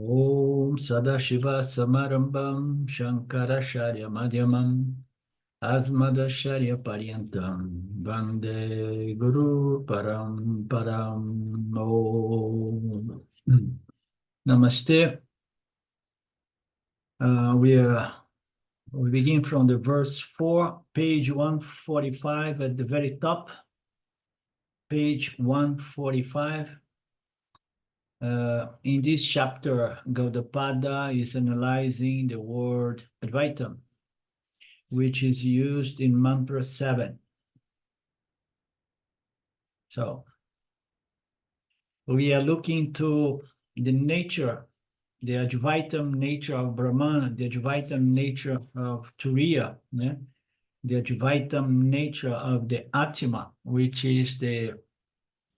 Om Sadashiva Samarambam Shankaracharya Madhyamam Asmadacharya Paryantam Vande Guru Param Om. Namaste. We begin from the verse 4, page 145 at the very top. Page 145. In this chapter, Gaudapada is analyzing the word Advaitam, which is used in mantra 7. So, we are looking to the nature, the Advaitam nature of Brahman, the Advaitam nature of Turiya, the Advaitam nature of the Atma, which is the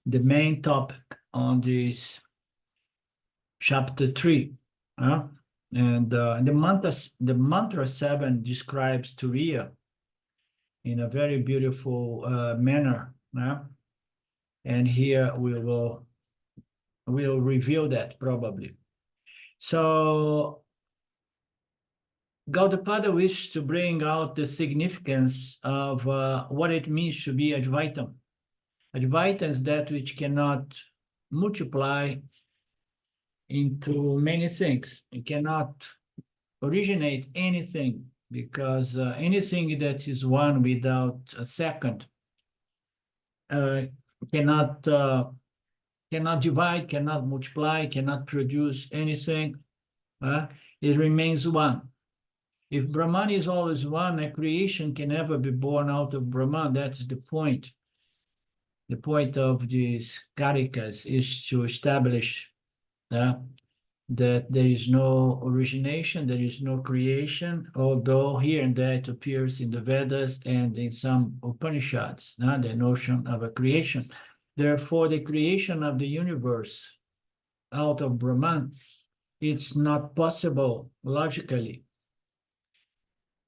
main topic on this chapter 3. And the mantra 7 describes Turiya in a very beautiful manner. And here we'll reveal that probably. So Gaudapada wishes to bring out the significance of what it means to be Advaitam. Advaitam is that which cannot multiply into many things. It cannot originate anything, because anything that is one without a second cannot divide, cannot multiply, cannot produce anything. It remains one. If Brahman is always one, a creation can never be born out of Brahman. That's the point. The point of these Karikas is to establish that there is no origination, there is no creation, although here and there it appears in the Vedas and in some Upanishads, the notion of a creation. Therefore, the creation of the universe out of Brahman, it's not possible logically.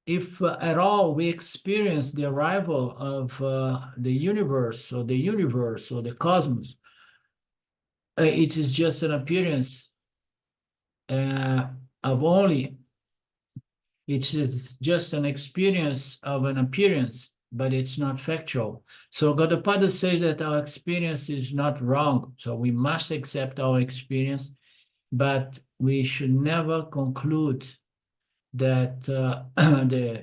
If at all we experience the arrival of the universe or the cosmos, it is just an appearance of only, it is just an experience of an appearance, but it's not factual. So Gaudapada says that our experience is not wrong, so we must accept our experience, but we should never conclude that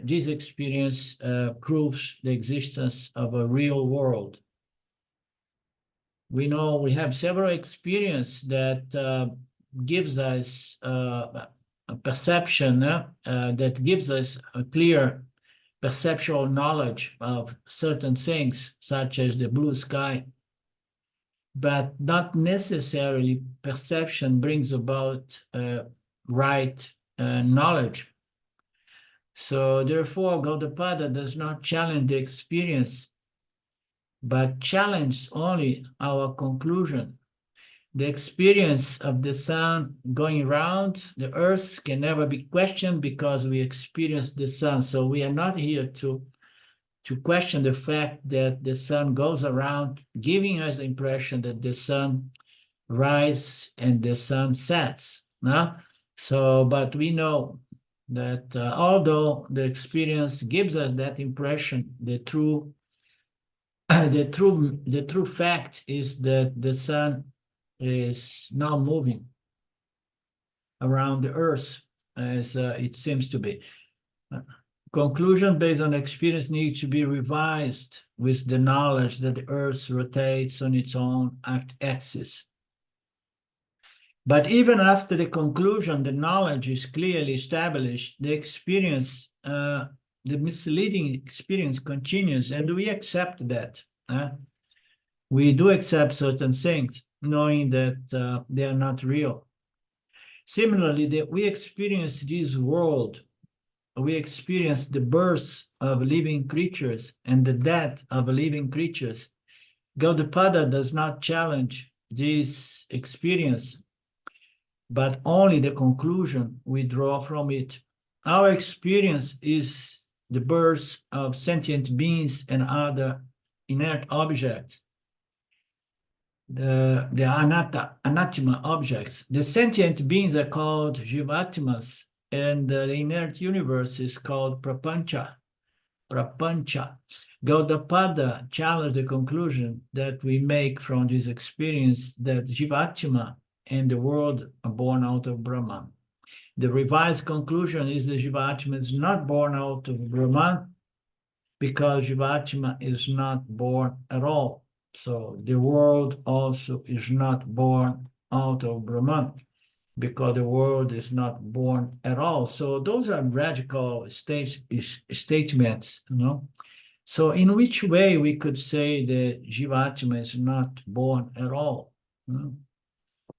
this experience proves the existence of a real world. We know we have several experiences that gives us a perception that gives us a clear perceptual knowledge of certain things, such as the blue sky, but not necessarily perception brings about right knowledge. So therefore, Gaudapada does not challenge the experience, but challenge only our conclusion. The experience of the sun going around the earth can never be questioned because we experience the sun. So we are not here to question the fact that the sun goes around, giving us the impression that the sun rises and the sun sets. So, but we know that although the experience gives us that impression, the true fact is that the sun is now moving around the earth as it seems to be. Conclusion based on experience needs to be revised with the knowledge that the earth rotates on its own axis. But even after the conclusion, the knowledge is clearly established, the experience, the misleading experience continues, and we accept that. We do accept certain things, knowing that they are not real. Similarly, that we experience this world, we experience the birth of living creatures and the death of living creatures. Gaudapada does not challenge this experience, but only the conclusion we draw from it. Our experience is the birth of sentient beings and other inert objects. anatma objects. The sentient beings are called jivatmas, and the inert universe is called prapancha. Gaudapada challenged the conclusion that we make from this experience that Jivatma and the world are born out of Brahman. The revised conclusion is that Jivatma is not born out of Brahman because Jivatma is not born at all. So the world also is not born out of Brahman because the world is not born at all. So those are radical statements, you know. So in which way we could say that Jivatma is not born at all? You know?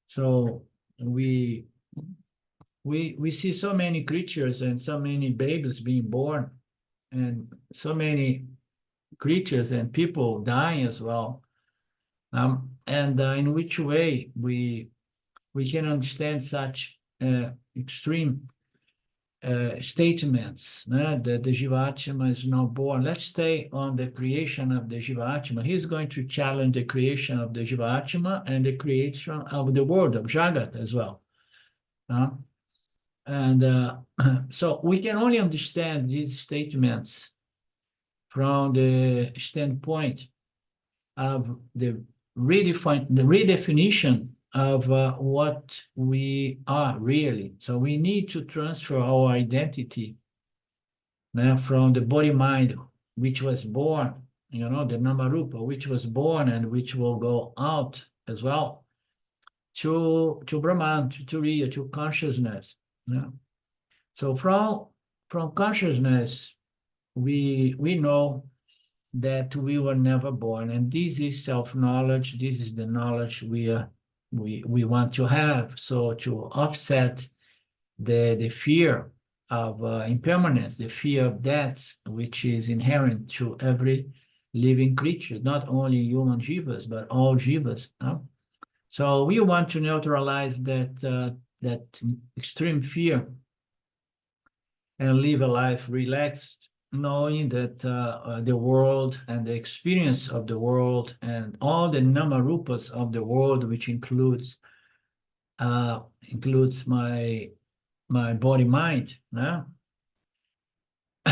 So we see so many creatures and so many babies being born, and so many creatures and people dying as well. And in which way we can understand such extreme statements that the Jivatma is not born. Let's stay on the creation of the Jivatma. He's going to challenge the creation of the Jivatma and the creation of the world, of Jagat as well. And so we can only understand these statements from the standpoint of the redefinition of what we are really. So we need to transfer our identity from the body-mind, which was born, you know, the Namarupa, which was born and which will go out as well, to Brahman, to Turiya, to consciousness. So from consciousness, we know that we were never born, and this is self-knowledge. This is the knowledge we want to have. So to offset the fear of impermanence, the fear of death, which is inherent to every living creature, not only human jivas, but all jivas. So we want to neutralize that extreme fear and live a life relaxed, knowing that the world and the experience of the world and all the namarupas of the world, which includes my body-mind,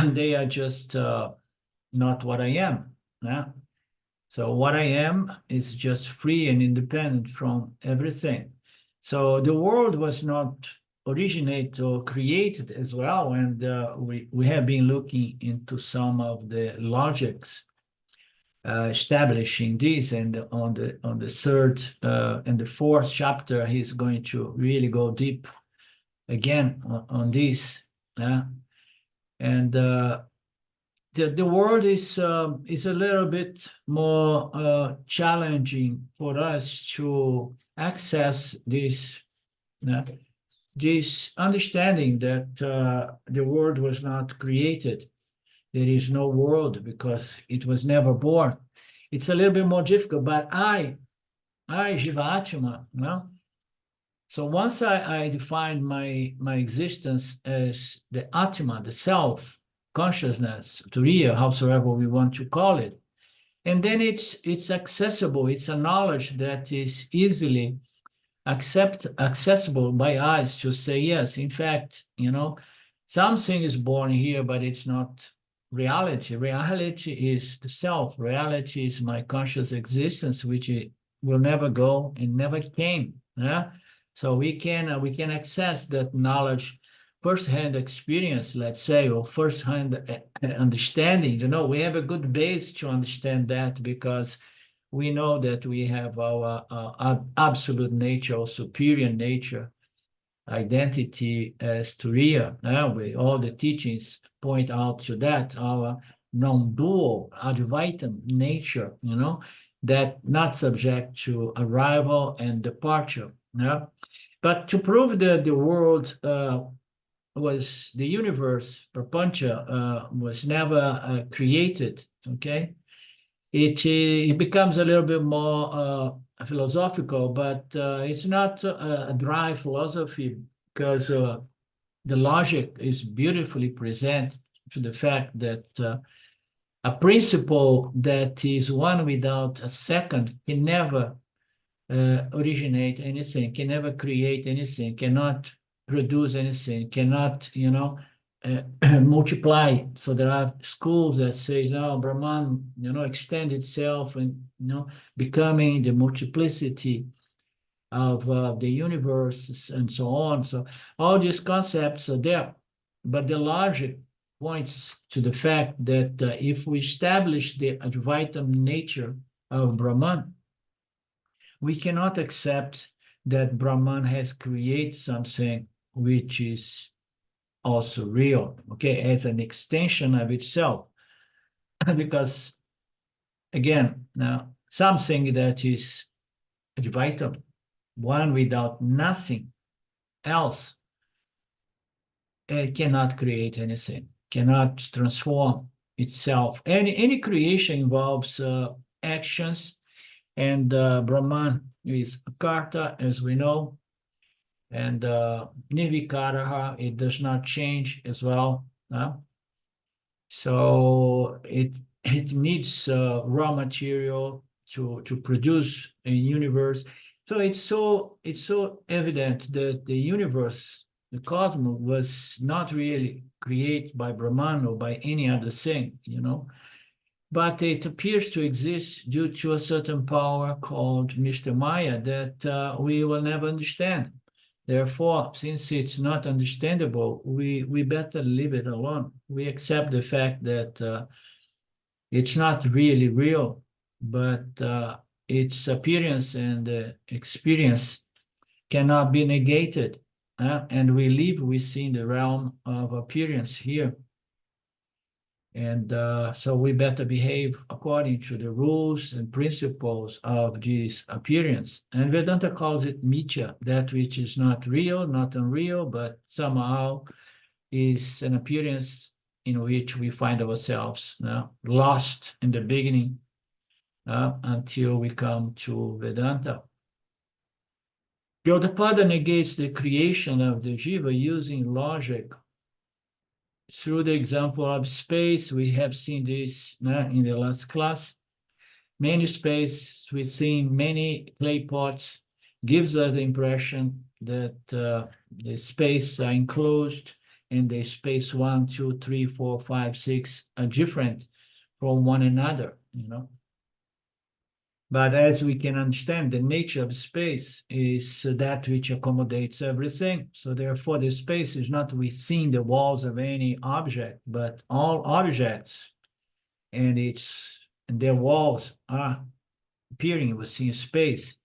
they are just not what I am. So what I am is just free and independent from everything. So the world was not originated or created as well, and we have been looking into some of the logics establishing this, and on the third and the fourth chapter, he's going to really go deep again on this. And the world is a little bit more challenging for us to access this understanding that the world was not created. There is no world because it was never born. It's a little bit more difficult, but I Jivatma, So once I define my existence as the Atma, the self, consciousness, Turiya, howsoever we want to call it, and then it's accessible. It's a knowledge that is easily accessible by us to say, yes, in fact, something is born here, but it's not reality. Reality is the self. Reality is my conscious existence, which will never go and never came. So we can access that knowledge, first-hand experience, let's say, or first-hand understanding. We have a good base to understand that because we know that we have our absolute nature or superior nature, identity as Turiya. All the teachings point out to that, our non-dual, Advaitam nature, that not subject to arrival and departure. But to prove that the world was the universe, Prapancha, was never created, okay? It becomes a little bit more philosophical, but it's not a dry philosophy because the logic is beautifully present to the fact that a principle that is one without a second can never originate anything, can never create anything, cannot produce anything, cannot, multiply. So there are schools that say, no, Brahman, extend itself and, becoming the multiplicity of the universe and so on. So all these concepts are there, but the logic points to the fact that if we establish the Advaita nature of Brahman, we cannot accept that Brahman has created something which is also real, okay, as an extension of itself. Because, again, now something that is Advaita, one without nothing else, cannot create anything, cannot transform itself. Any creation involves actions, and Brahman is karta, as we know, and nirvikaraha, it does not change as well. So it needs raw material to produce a universe. So it's so evident that the universe, the cosmos, was not really created by Brahman or by any other thing, but it appears to exist due to a certain power called Mr. Maya that we will never understand. Therefore, since it's not understandable, we better leave it alone. We accept the fact that it's not really real, but its appearance and experience cannot be negated, and we live within the realm of appearance here. And so we better behave according to the rules and principles of this appearance. And Vedanta calls it mithya, that which is not real, not unreal, but somehow is an appearance in which we find ourselves lost in the beginning until we come to Vedanta. Gaudapada negates the creation of the jiva using logic. Through the example of space, we have seen this in the last class. Many space within many clay pots gives us the impression that the space are enclosed and the space 1, 2, 3, 4, 5, 6 are different from one another, But as we can understand, the nature of space is that which accommodates everything. So therefore, the space is not within the walls of any object, but all objects and their walls are appearing within space.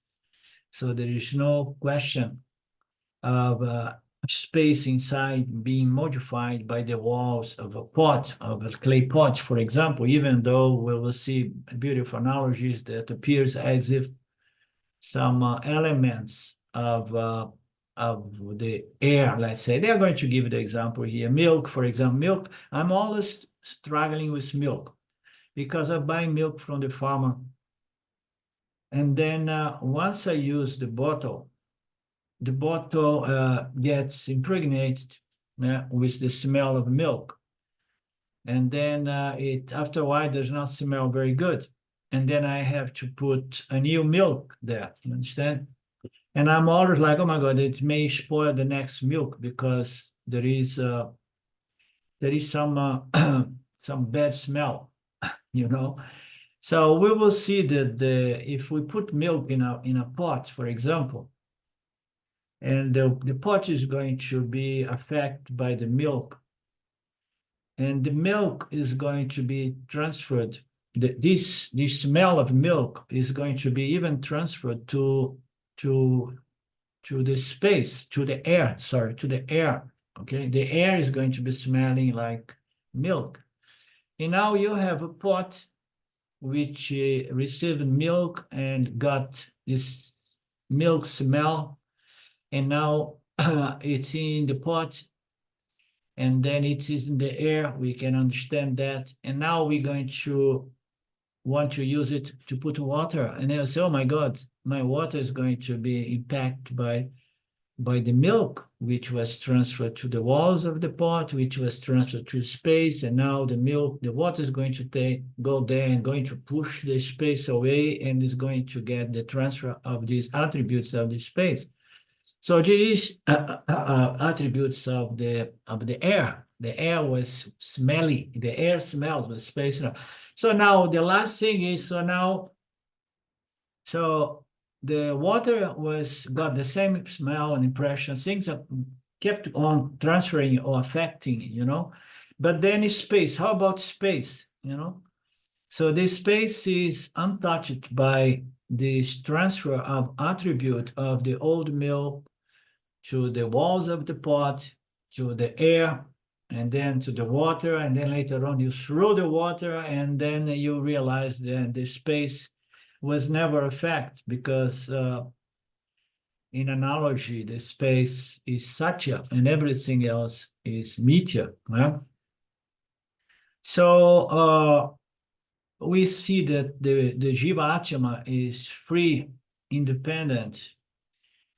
So there is no question of space inside being modified by the walls of a pot, of a clay pot, for example, even though we will see beautiful analogies that appears as if some elements of the air, let's say, they are going to give the example here. Milk, for example, milk, I'm always struggling with milk because I buy milk from the farmer. And then once I use the bottle gets impregnated with the smell of milk. And then it, after a while, does not smell very good. And then I have to put a new milk there, you understand? And I'm always like, oh my God, it may spoil the next milk because there is some some bad smell, So we will see that if we put milk in a pot, for example, and the pot is going to be affected by the milk, and the milk is going to be transferred. This smell of milk is going to be even transferred to the space, to the air. Sorry, to the air. Okay, the air is going to be smelling like milk, and now you have a pot which received milk and got this milk smell. And now it's in the pot, and then it is in the air. We can understand that. And now we're going to want to use it to put water. And they'll say, oh my God, my water is going to be impacted by by the milk, which was transferred to the walls of the pot, which was transferred to space, and now the milk, the water is going to go there and going to push the space away, and is going to get the transfer of these attributes of the space. So these attributes of the air. The air was smelly. The air smells with space. So now the last thing is, so the water got the same smell and impression. Things are kept on transferring or affecting, But then space. How about space? So the space is untouched by this transfer of attribute of the old milk to the walls of the pot, to the air, and then to the water, and then later on you throw the water, and then you realize that the space was never affected, because in analogy, the space is satya and everything else is mithya. Right? So we see that the Jiva Atma is free, independent,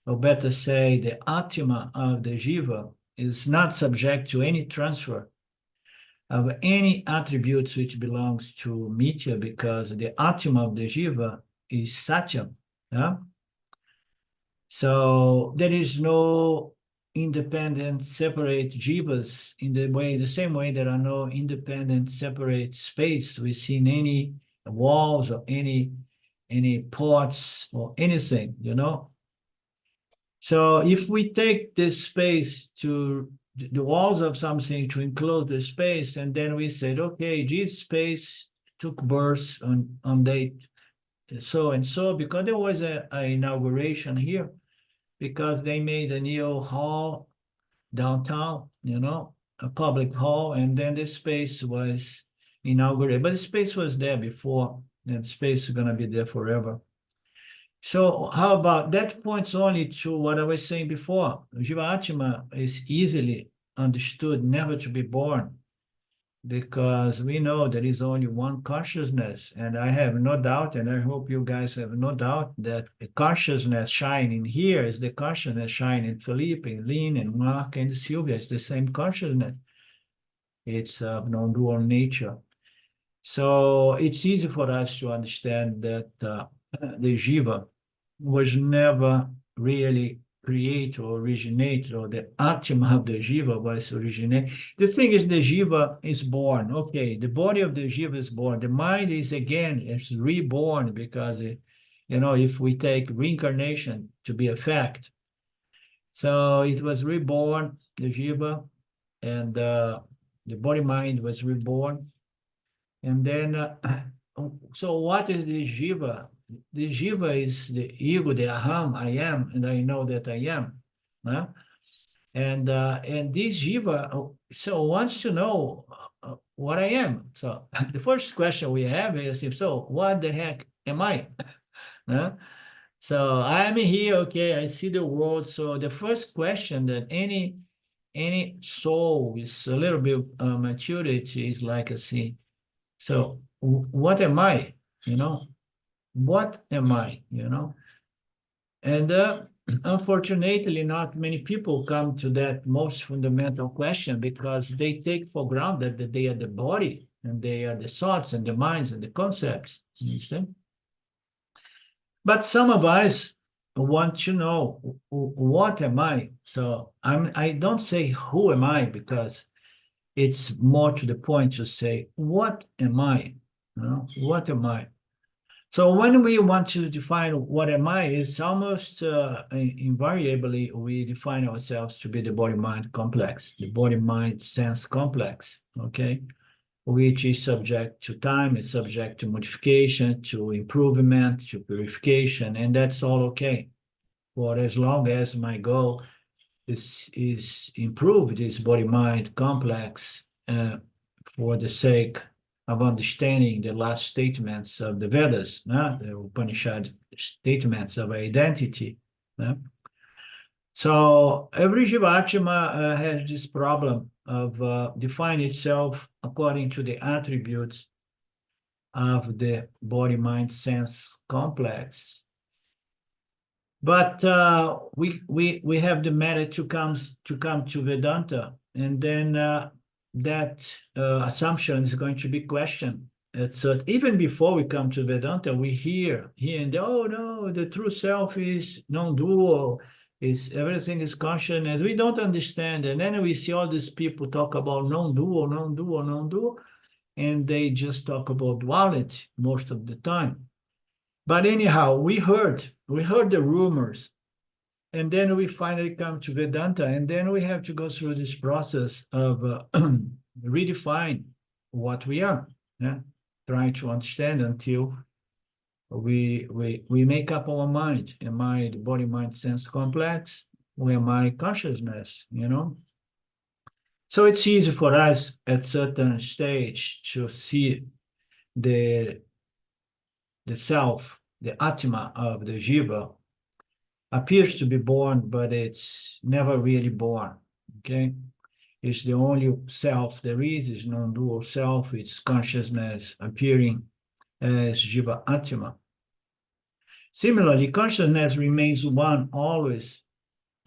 or better say, the Atma of the Jiva is not subject to any transfer of any attributes which belongs to Mithya, because the Atma of the Jiva is Satyam. Yeah? So there is no independent, separate Jivas in the same way there are no independent, separate space within any walls or any pots or anything, So if we take this space to the walls of something to enclose the space, and then we said, okay, this space took birth on date so and so, because there was a inauguration here, because they made a new hall downtown, a public hall, and then the space was inaugurated. But the space was there before, and the space is going to be there forever. So how about that? Points only to what I was saying before. Jiva Atma is easily understood, never to be born, because we know there is only one consciousness, and I have no doubt, and I hope you guys have no doubt, that the consciousness shining here is the consciousness shining in Felipe, and Lynn, and Mark, and Sylvia. It's the same consciousness. It's of non-dual nature. So it's easy for us to understand that the Jiva was never really created or originated, or the Atma of the Jiva was originated. The thing is, the Jiva is born. Okay, the body of the Jiva is born. The mind is reborn, because, if we take reincarnation to be a fact. So it was reborn, the Jiva, and the body-mind was reborn. And then, so what is the Jiva? The Jiva is the ego, the aham, I am, and I know that I am. And this Jiva so wants to know what I am. So the first question we have is, so what the heck am I? So I'm here, okay, I see the world. So the first question that any soul with a little bit maturity is like a see. So what am I? What am I? And unfortunately, not many people come to that most fundamental question, because they take for granted that they are the body, and they are the thoughts and the minds and the concepts. You understand? But some of us want to know, what am I? So I don't say who am I, because it's more to the point to say, what am I? What am I? So when we want to define what am I, it's almost invariably we define ourselves to be the body-mind complex, the body-mind-sense complex, okay? Which is subject to time, is subject to modification, to improvement, to purification, and that's all okay. For as long as my goal is improve this body-mind complex for the sake of understanding the last statements of the Vedas, the Upanishad statements of identity. So every Jivatma has this problem of defining itself according to the attributes of the body-mind-sense complex. But we have the matter to come to Vedanta, and then that assumption is going to be questioned. So even before we come to Vedanta, we hear here and there, oh no, the true self is non-dual, is everything is consciousness. We don't understand, and then we see all these people talk about non-dual, non-dual, non-dual, and they just talk about duality most of the time. But anyhow, we heard the rumors, and then we finally come to Vedanta, and then we have to go through this process of redefine what we are, yeah? Trying to understand until we make up our mind. Am I the body, mind, sense complex? Or am I consciousness, you know? So it's easy for us at certain stage to see the self, the Atma of the Jiva, appears to be born, but it's never really born, okay? It's the only self there is non-dual self, it's consciousness appearing as Jiva Atma. Similarly, consciousness remains one always,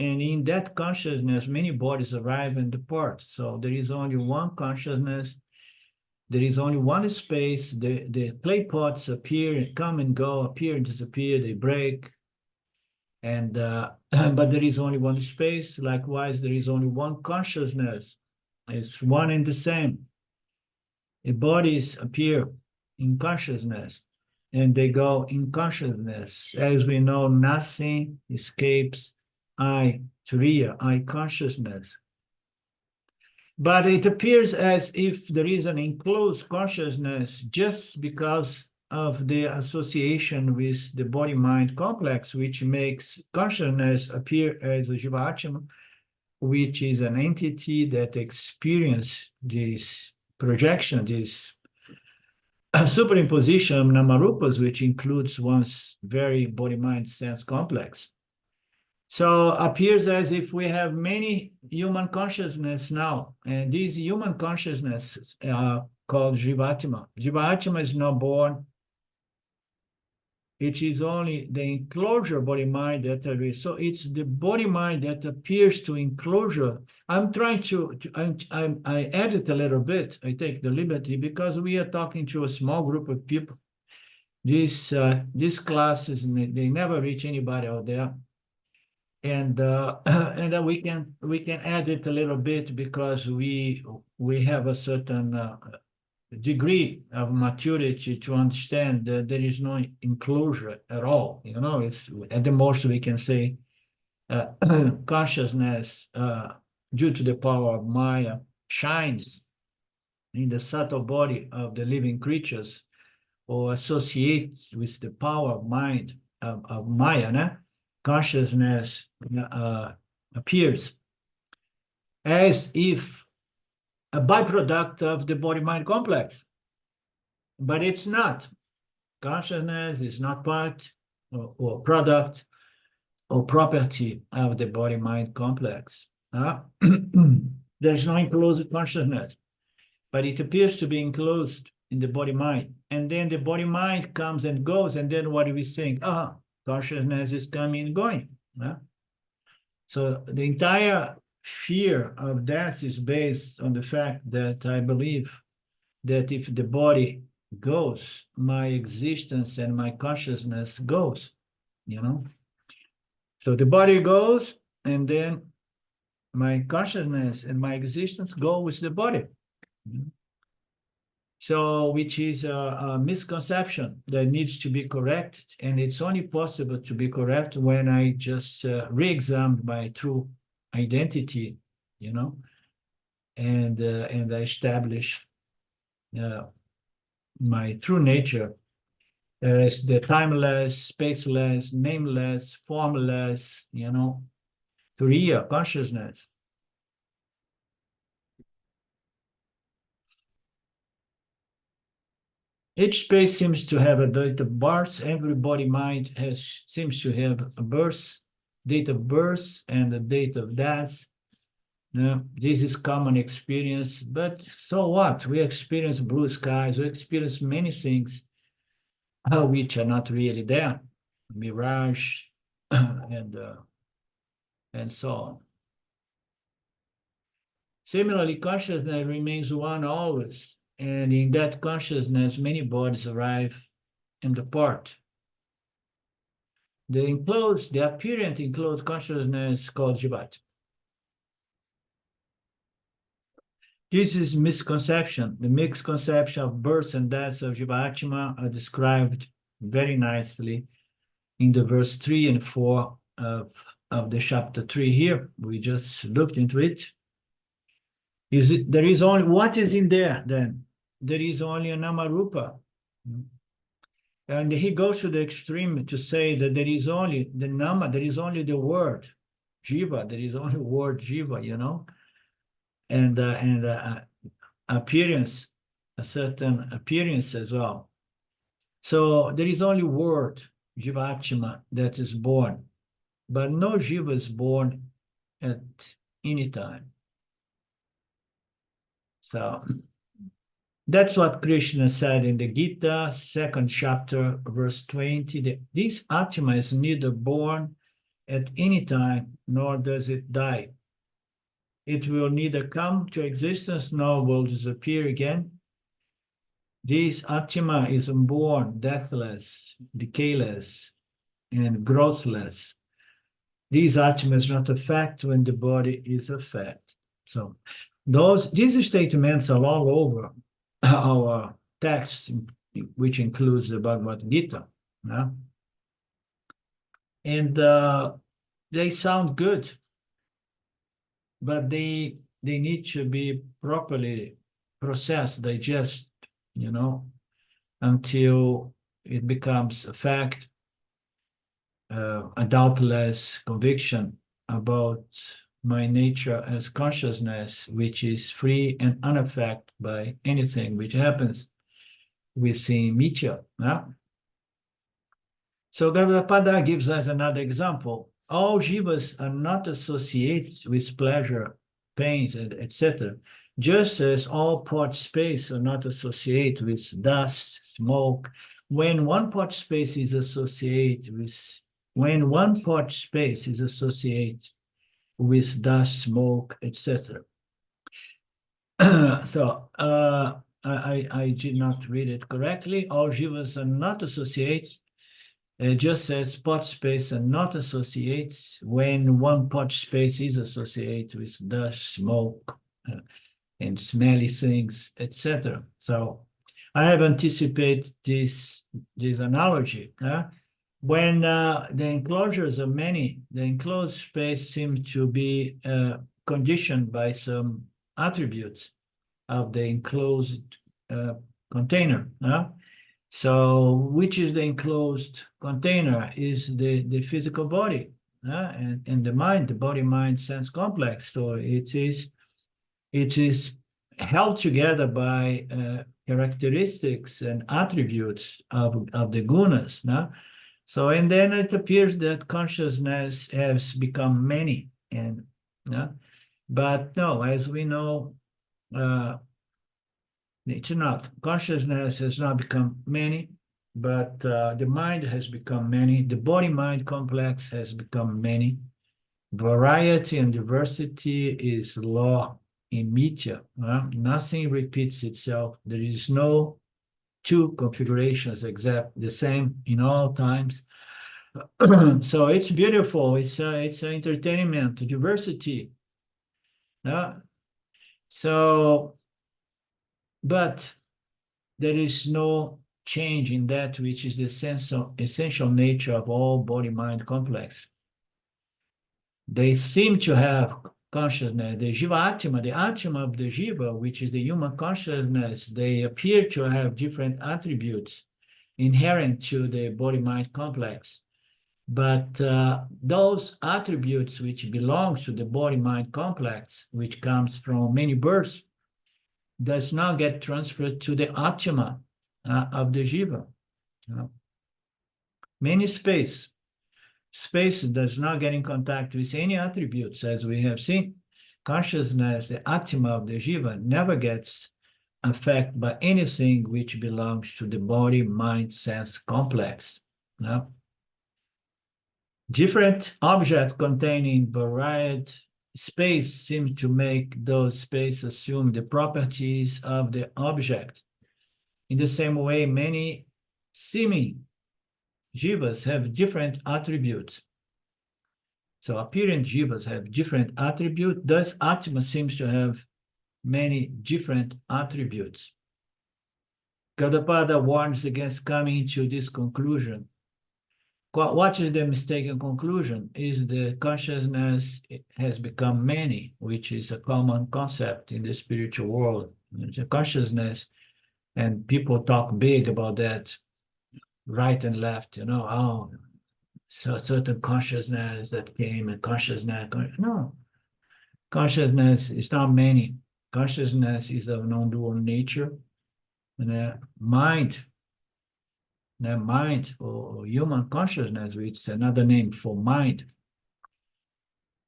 and in that consciousness, many bodies arrive and depart. So there is only one consciousness, there is only one space, the clay pots appear, come and go, appear and disappear, they break, and but there is only one space. Likewise, there is only one consciousness. It's one and the same. The bodies appear in consciousness, and they go in consciousness. As we know, nothing escapes I, Turiya, I consciousness. But it appears as if there is an enclosed consciousness just because of the association with the body-mind complex, which makes consciousness appear as a Jiva Atma, which is an entity that experiences this projection, this superimposition of Namarupas, which includes one's very body-mind sense complex. So appears as if we have many human consciousness now, and these human consciousnesses are called Jivatma. Jivatma is not born. It is only the enclosure body-mind that there is. So it's the body-mind that appears to enclosure. I'm trying I edit a little bit. I take the liberty because we are talking to a small group of people. These classes, they never reach anybody out there. And then we can add it a little bit because we have a certain degree of maturity to understand that there is no enclosure at all. You know, it's at the most we can say consciousness, due to the power of Maya, shines in the subtle body of the living creatures, or associates with the power of mind of Maya. Né? Consciousness appears as if a byproduct of the body-mind complex, but it's not. Consciousness is not part or product or property of the body-mind complex. There's no enclosed consciousness, but it appears to be enclosed in the body-mind. And then the body-mind comes and goes, and then what do we think? Consciousness is coming and going. So the entire fear of death is based on the fact that I believe that if the body goes, my existence and my consciousness goes, you know? So the body goes, and then my consciousness and my existence go with the body. So, which is a misconception that needs to be corrected, and it's only possible to be correct when I just re-examine my true identity, you know, and I establish my true nature as the timeless, spaceless, nameless, formless, you know, Turiya consciousness. Each space seems to have a date of birth. Every body mind seems to have a date of birth and a date of death. This is common experience, but so what? We experience blue skies, we experience many things which are not really there. Mirage, and so on. Similarly, consciousness remains one always, and in that consciousness, many bodies arrive and depart. The apparent enclosed consciousness called Jivat. This is misconception. The mixed conception of birth and death of Jiva Atma are described very nicely in the verse 3 and 4 of the chapter 3 here. We just looked into it. There is only, what is in there then? There is only a Namarupa. And he goes to the extreme to say that there is only the Nama, there is only the word Jiva, there is only word Jiva, you know? And appearance, a certain appearance as well. So there is only word Jivatma that is born, but no Jiva is born at any time. So that's what Krishna said in the Gita, 2nd chapter, verse 20. That this Atma is neither born at any time, nor does it die. It will neither come to existence nor will disappear again. This Atma is unborn, deathless, decayless, and growthless. This Atma is not a fact when the body is a fact. So these statements are all over our text, which includes the Bhagavad Gita. Yeah? And they sound good, but they need to be properly processed, digested, you know, until it becomes a fact, a doubtless conviction about my nature as consciousness, which is free and unaffected by anything which happens within Mitya. Yeah? So Gaudapada gives us another example. All jivas are not associated with pleasure, pains, etc., just as all part space are not associated with dust, smoke. When one part space is associated with dust, smoke, etc. So I did not read it correctly. All jivas are not associated, just as part space are not associated when one part space is associated with dust, smoke, and smelly things, etc. So I have anticipated this analogy. When the enclosures are many, the enclosed space seems to be conditioned by some attributes of the enclosed container. So which is the enclosed container is the physical body and the mind, the body-mind sense complex. So it is held together by characteristics and attributes of the gunas. So, and then it appears that consciousness has become many, and but no, as we know, it's not. Consciousness has not become many, but the mind has become many. The body-mind complex has become many. Variety and diversity is law in Mitya. Nothing repeats itself. There is no two configurations exact the same in all times. So it's beautiful. It's an entertainment, diversity. So, but there is no change in that which is the essential nature of all body-mind complex. They seem to have consciousness, the Jiva Atma, the Atma of the Jiva, which is the human consciousness, they appear to have different attributes inherent to the body-mind complex. But those attributes which belong to the body-mind complex, which comes from many births, does not get transferred to the Atma of the Jiva. Many space does not get in contact with any attributes, as we have seen. Consciousness, the Atma of the Jiva, never gets affected by anything which belongs to the body, mind, sense complex. Different objects containing varied space seem to make those spaces assume the properties of the object. In the same way, many seeming jivas have different attributes. So apparent jivas have different attributes, thus Atma seems to have many different attributes. Gaudapada warns against coming to this conclusion. What is the mistaken conclusion? Is the consciousness has become many, which is a common concept in the spiritual world. It's a consciousness, and people talk big about that, right and left, oh, so certain consciousness that came and consciousness. No, consciousness is not many. Consciousness is of non-dual nature, and mind or human consciousness, which is another name for mind,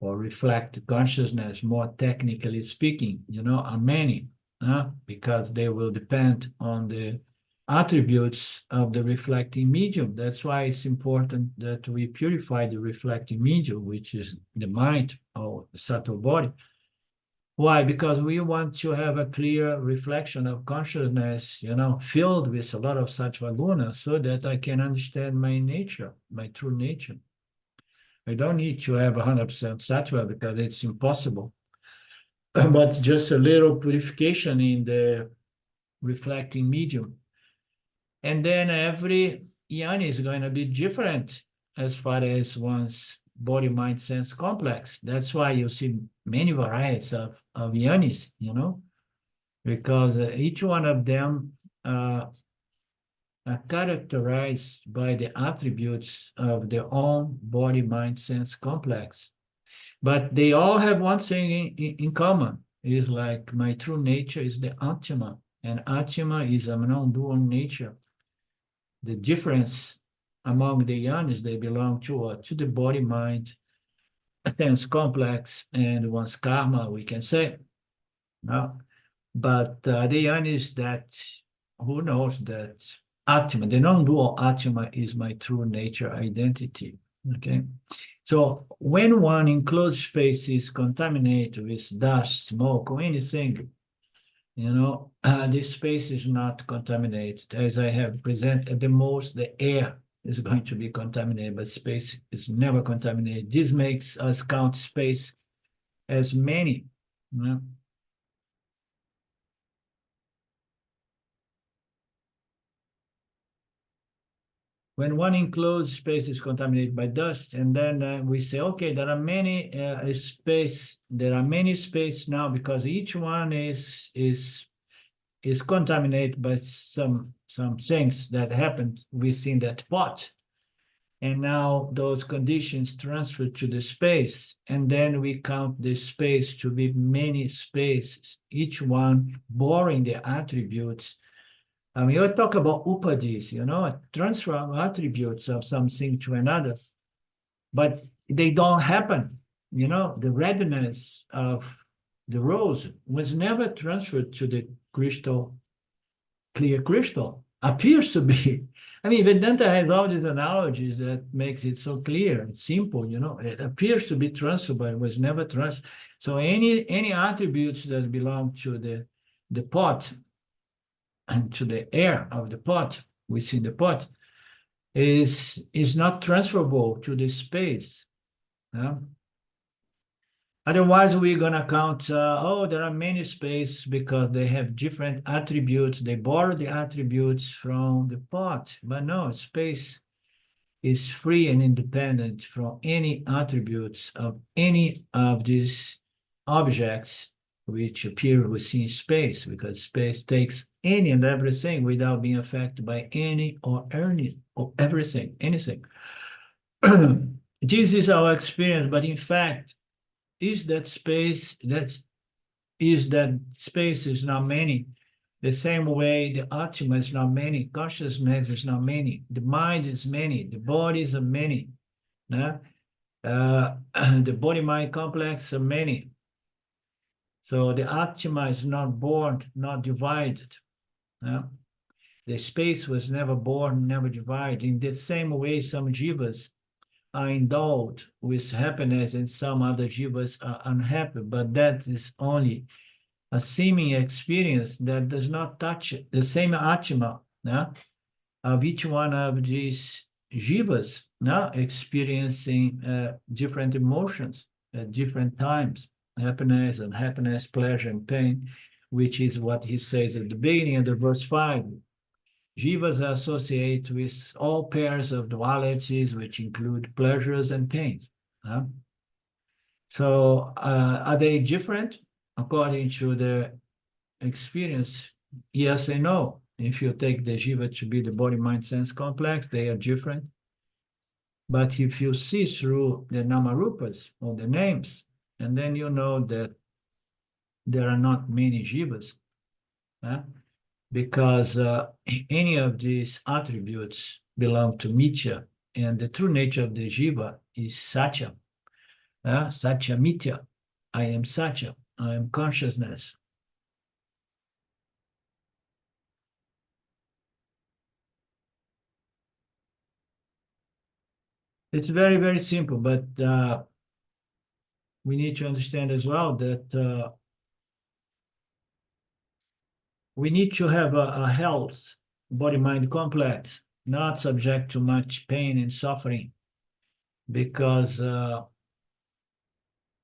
or reflect consciousness, more technically speaking, are many, because they will depend on the attributes of the reflecting medium. That's why it's important that we purify the reflecting medium, which is the mind or the subtle body. Why? Because we want to have a clear reflection of consciousness, filled with a lot of sattva guna, so that I can understand my nature, my true nature. I don't need to have 100% sattva because it's impossible, but just a little purification in the reflecting medium. And then every yoni is going to be different as far as one's body, mind, sense complex. That's why you see many varieties of yonis, because each one of them are characterized by the attributes of their own body, mind, sense complex. But they all have one thing in common. It's like my true nature is the Atma, and Atma is a non-dual nature. The difference among the yonis, they belong to the body, mind, sense complex, and one's karma, we can say. No? But the yonis that, who knows that Atma, the non-dual Atma is my true nature identity, okay? So when one enclosed space is contaminated with dust, smoke, or anything, this space is not contaminated. As I have presented, at the most, the air is going to be contaminated, but space is never contaminated. This makes us count space as many. When one enclosed space is contaminated by dust, and then we say, okay, there are many space now, because each one is contaminated by some things that happened within that pot. And now those conditions transfer to the space, and then we count the space to be many spaces, each one borrowing the attributes. I mean, we talk about upadis, transfer of attributes of something to another, but they don't happen. The redness of the rose was never transferred to the crystal, clear crystal. Appears to be. I mean, Vedanta has all these analogies that makes it so clear and simple, It appears to be transferred, but it was never transferred. So any attributes that belong to the pot and to the air of the pot, within the pot, is not transferable to the space. Otherwise, we're going to count, there are many spaces because they have different attributes. They borrow the attributes from the pot. But no, space is free and independent from any attributes of any of these objects which appear within space, because space takes any and everything without being affected by any or any or everything, anything. This is our experience, but in fact, is that space is not many. The same way the Atma is not many, consciousness is not many, the mind is many, the bodies are many. The body-mind complex are many. So the Atma is not born, not divided. The space was never born, never divided. In the same way, some jivas are endowed with happiness and some other jivas are unhappy, but that is only a seeming experience that does not touch the same Atma, of each one of these jivas, experiencing different emotions at different times, happiness, unhappiness, pleasure, and pain, which is what he says at the beginning of the verse 5. Jivas are associated with all pairs of dualities, which include pleasures and pains. So are they different? According to the experience, yes and no. If you take the Jiva to be the body, mind, sense complex, they are different. But if you see through the Namarupas or the names, and then you know that there are not many Jivas, because any of these attributes belong to Mitya, and the true nature of the Jiva is Satya. Satya Mitya. I am Satya. I am consciousness. It's very, very simple, but we need to understand as well that we need to have a health body-mind complex, not subject to much pain and suffering, because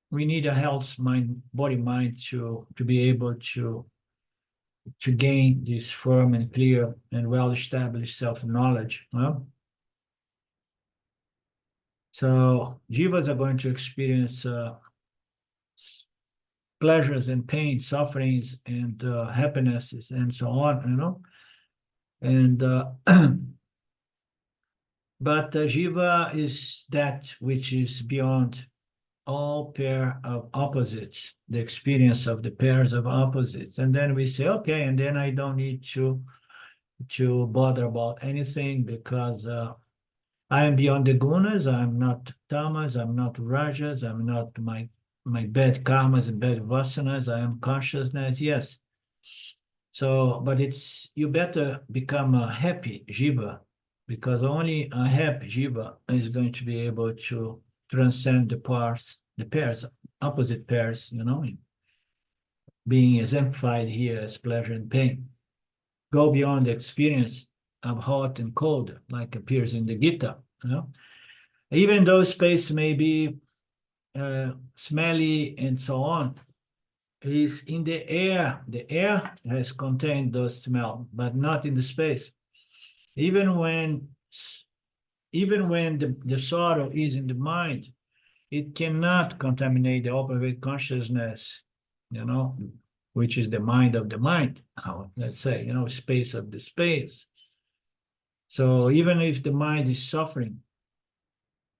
we need a health mind, body-mind to be able to gain this firm and clear and well-established self-knowledge. So jivas are going to experience pleasures and pains, sufferings and happinesses and so on, and but Jiva is that which is beyond all pair of opposites, the experience of the pairs of opposites. And then we say, okay, and then I don't need to bother about anything because I am beyond the gunas, I'm not tamas, I'm not rajas, I'm not my bad karmas and bad vasanas, I am consciousness, yes. So, but it's, you better become a happy jiva, because only a happy jiva is going to be able to transcend the pairs, opposite pairs, being exemplified here as pleasure and pain. Go beyond the experience of hot and cold, like appears in the Gita, Even though space may be smelly and so on, is in the air. The air has contained those smell, but not in the space. Even when the sorrow is in the mind, it cannot contaminate the open consciousness, which is the mind of the mind, let's say, space of the space. So even if the mind is suffering,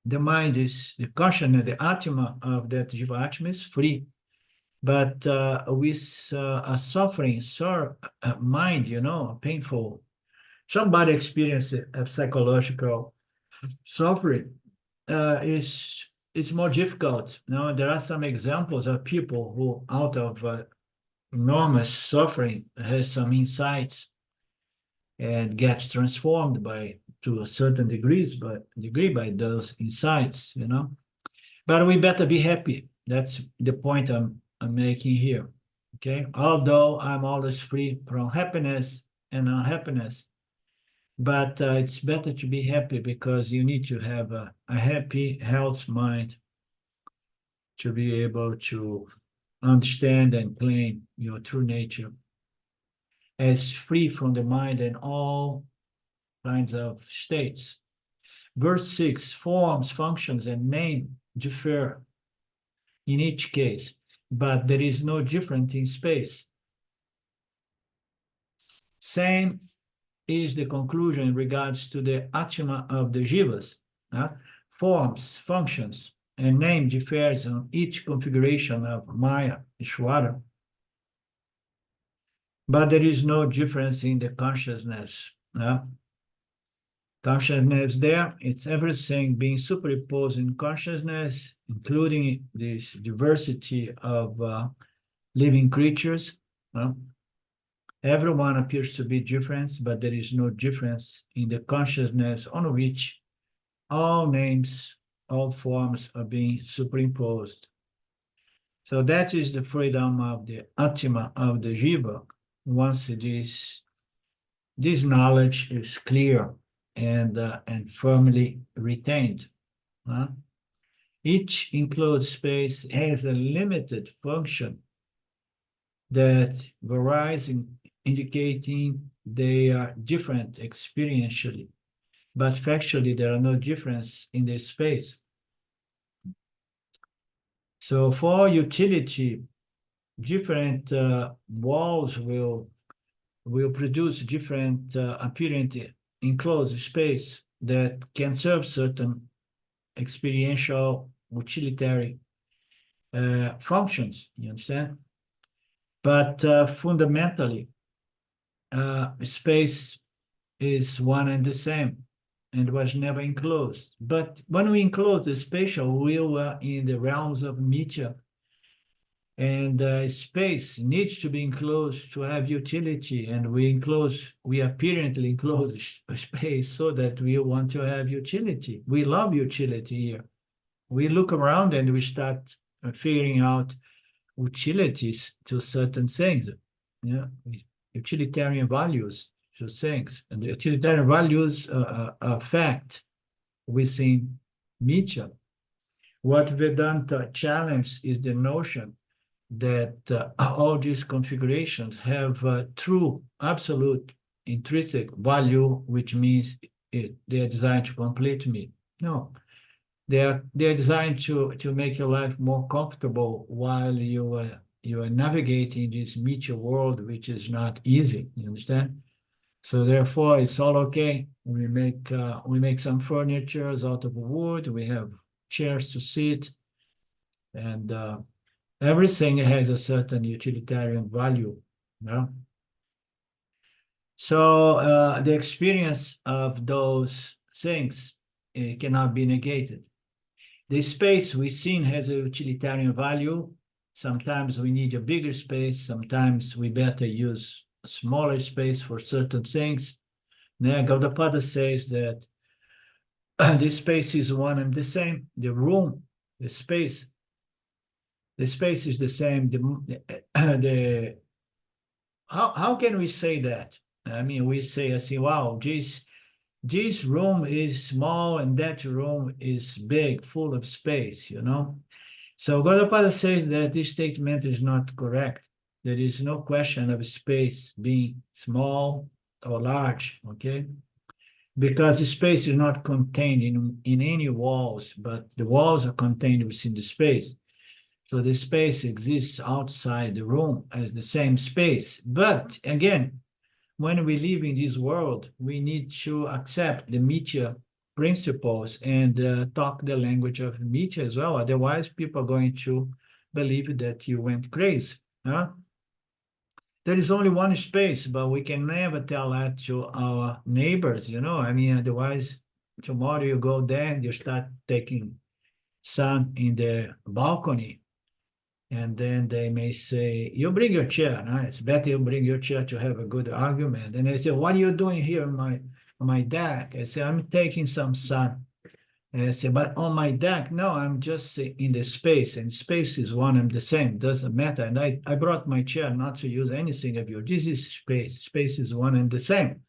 the mind is, the consciousness, the Atma of that Jiva Atma is free. But with a suffering mind, painful, somebody experienced a psychological suffering, it's more difficult. Now, there are some examples of people who, out of enormous suffering, has some insights and gets transformed to a certain degree by those insights, But we better be happy. That's the point I'm making here. Okay. Although I'm always free from happiness and unhappiness, but it's better to be happy because you need to have a happy, health mind to be able to understand and claim your true nature as free from the mind and all kinds of states. Verse 6, forms, functions, and name differ in each case, but there is no difference in space. Same is the conclusion in regards to the Atma of the Jivas. Forms, functions, and name differs on each configuration of Maya, Ishvara. But there is no difference in the consciousness. Consciousness there, it's everything being superimposed in consciousness, including this diversity of living creatures. Everyone appears to be different, but there is no difference in the consciousness on which all names all forms are being superimposed. So that is the freedom of the Atma, of the Jiva, once this knowledge is clear and firmly retained. Each enclosed space has a limited function that varies, indicating they are different experientially, but factually there are no difference in the space. So for utility, different walls will produce different apparent enclosed space that can serve certain experiential utilitarian functions, you understand? But fundamentally, space is one and the same and was never enclosed. But when we enclose the spatial, we were in the realms of Nietzsche. And space needs to be enclosed to have utility, and we apparently enclose space so that we want to have utility. We love utility here. We look around and we start figuring out utilities to certain things, utilitarian values to things, and the utilitarian values are fact within Nietzsche. What Vedanta challenges is the notion that all these configurations have true, absolute, intrinsic value, which means they are designed to complete me. No, they are designed to make your life more comfortable while you are navigating this meteor world, which is not easy. You understand? So therefore, it's all okay. We make some furniture out of wood. We have chairs to sit, and everything has a certain utilitarian value. So the experience of those things cannot be negated. The space we seen has a utilitarian value. Sometimes we need a bigger space. Sometimes we better use a smaller space for certain things. Now, Gaudapada says that the space is one and the same. The room, the space is the same. How can we say that? I mean, we say, wow, this room is small and that room is big, full of space, So Gaudapada says that this statement is not correct. There is no question of space being small or large, okay? Because the space is not contained in any walls, but the walls are contained within the space. So the space exists outside the room as the same space. But again, when we live in this world, we need to accept the Nietzsche principles and talk the language of Nietzsche as well. Otherwise, people are going to believe that you went crazy. Huh? There is only one space, but we can never tell that to our neighbors, I mean, otherwise, tomorrow you go there and you start taking sun in the balcony. And then they may say, you bring your chair. No? It's better you bring your chair to have a good argument. And they say, what are you doing here on my deck? I say, I'm taking some sun. And I say, but on my deck, no, I'm just in the space. And space is one and the same. Doesn't matter. And I brought my chair not to use anything of yours. This is space. Space is one and the same.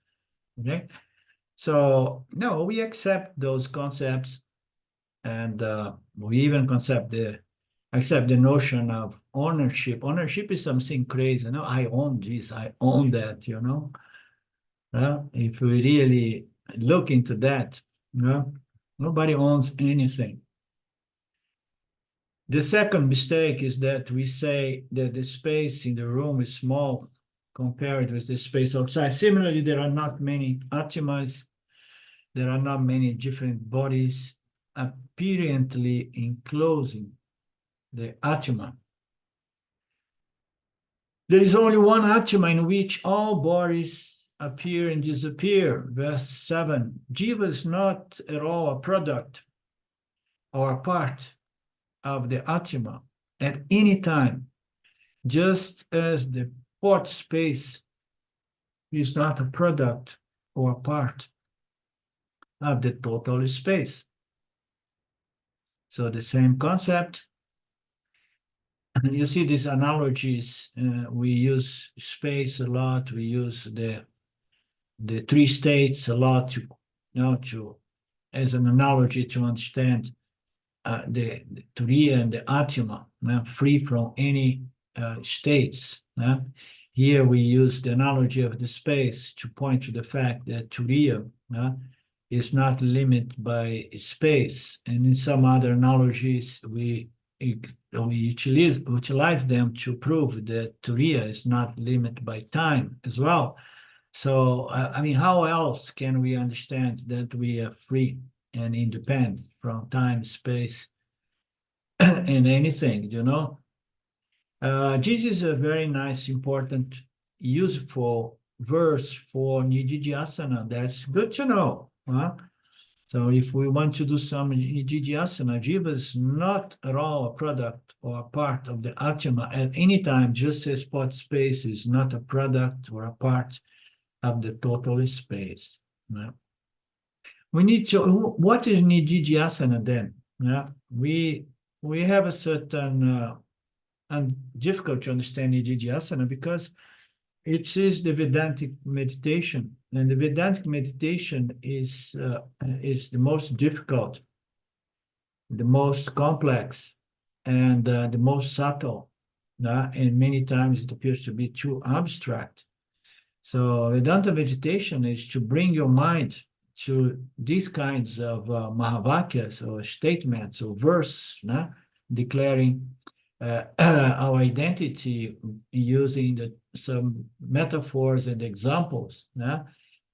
Okay? So, no, we accept those concepts. And we even accept the notion of ownership. Ownership is something crazy. I own this, I own that, If we really look into that, nobody owns anything. The second mistake is that we say that the space in the room is small compared with the space outside. Similarly, there are not many Atmas, there are not many different bodies apparently enclosing the Atma. There is only one Atma in which all bodies appear and disappear. Verse 7. Jiva is not at all a product or a part of the Atma at any time, just as the fourth space is not a product or a part of the total space. So the same concept. You see these analogies, we use space a lot, we use the three states a lot to, as an analogy to understand the Turiya and the Atma, free from any states. Here we use the analogy of the space to point to the fact that Turiya is not limited by space. And in some other analogies, we utilize them to prove that Turiya is not limited by time as well. So, I mean, how else can we understand that we are free and independent from time, space, and anything, This is a very nice, important, useful verse for Nididhyasana. That's good to know. So if we want to do some Nididhyasana, Jiva is not at all a product or a part of the Atma at any time, just as spot space is not a product or a part of the total space. We need to, what is Nididhyasana then? We have a certain, and difficult to understand Nididhyasana because it is the Vedantic meditation, and the Vedantic meditation is the most difficult, the most complex, and the most subtle, and many times it appears to be too abstract. So Vedanta meditation is to bring your mind to these kinds of Mahavakyas or statements or verse, declaring our identity using some metaphors and examples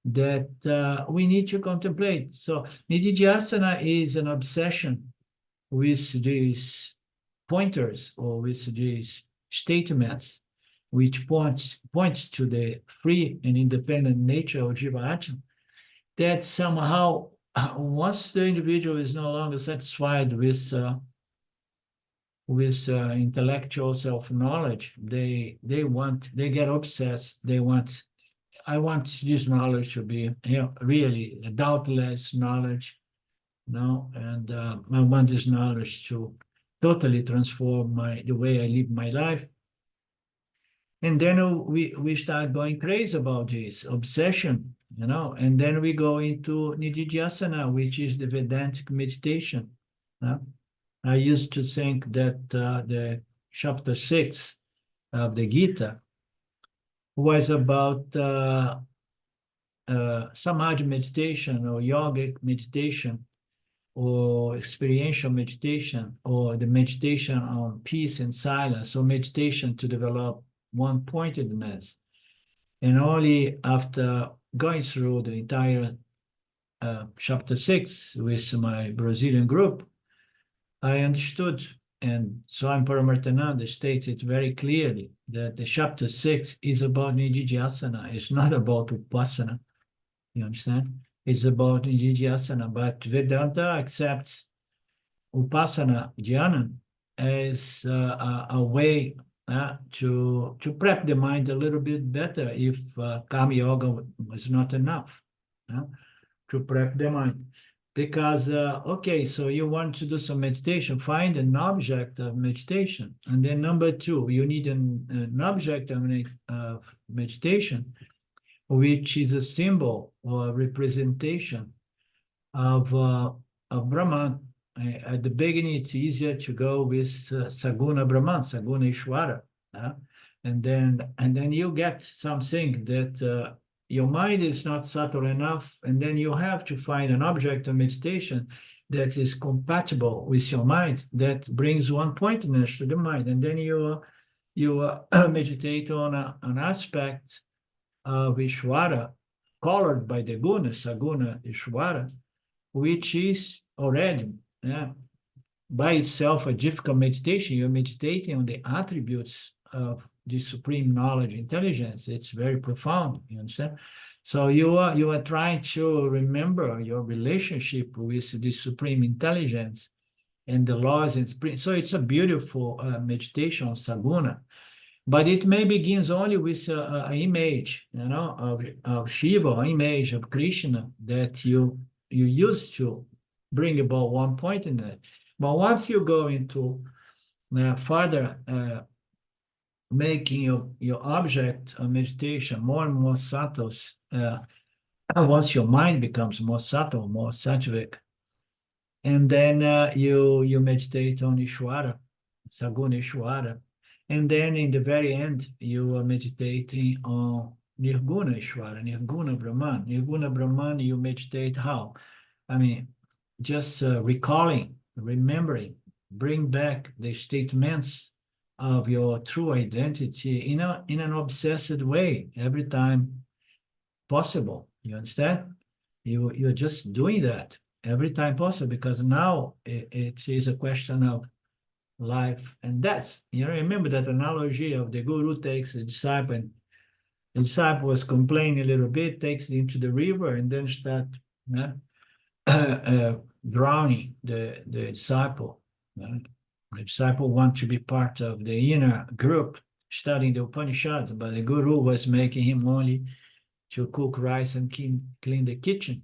that we need to contemplate. So Nididhyasana is an obsession with these pointers or with these statements which points to the free and independent nature of Jiva Atma, that somehow, once the individual is no longer satisfied with intellectual self-knowledge, they get obsessed. I want this knowledge to be really a doubtless knowledge, and I want this knowledge to totally transform the way I live my life. And then we start going crazy about this obsession, and then we go into Nididhyasana, which is the Vedantic meditation. I used to think that the chapter 6 of the Gita was about samadhi meditation or yogic meditation or experiential meditation or the meditation on peace and silence, or meditation to develop one-pointedness. And only after going through the entire chapter 6 with my Brazilian group, I understood, and Swami Paramarthananda states it very clearly, that the chapter 6 is about Nididhyasana. It's not about Upasana. You understand? It's about Nididhyasana, but Vedanta accepts Upasana Dhyana as a way to prep the mind a little bit better if Karma Yoga was not enough to prep the mind. Because, okay, so you want to do some meditation, find an object of meditation. And then number 2, you need an object of meditation, which is a symbol or a representation of Brahman. At the beginning, it's easier to go with Saguna Brahman, Saguna Ishvara. And then you get something that your mind is not subtle enough, and then you have to find an object of meditation that is compatible with your mind, that brings one-pointedness to the mind, and then you meditate on an aspect of Ishvara colored by the guna, Saguna Ishvara, which is already by itself a difficult meditation. You're meditating on the attributes of the supreme knowledge, intelligence. It's very profound, you understand? So you are trying to remember your relationship with the supreme intelligence and the laws and spring. So it's a beautiful meditation on Saguna, but it may begins only with an image, of Shiva, an image of Krishna that you use to bring about one point in it. But once you go into further making your object of meditation more and more subtle, once your mind becomes more subtle, more sattvic, and then you meditate on Ishvara, Saguna Ishvara, and then in the very end you are meditating on Nirguna Ishvara, Nirguna Brahman. Nirguna Brahman, you meditate how? I mean, just recalling, remembering, bring back the statements of your true identity in an obsessed way every time possible. You understand? You're just doing that every time possible, because now it is a question of life and death. You know, remember that analogy of the guru takes a disciple, and the disciple was complaining a little bit, takes it into the river, and then start drowning the disciple. The disciple wants to be part of the inner group studying the Upanishads, but the guru was making him only to cook rice and clean the kitchen.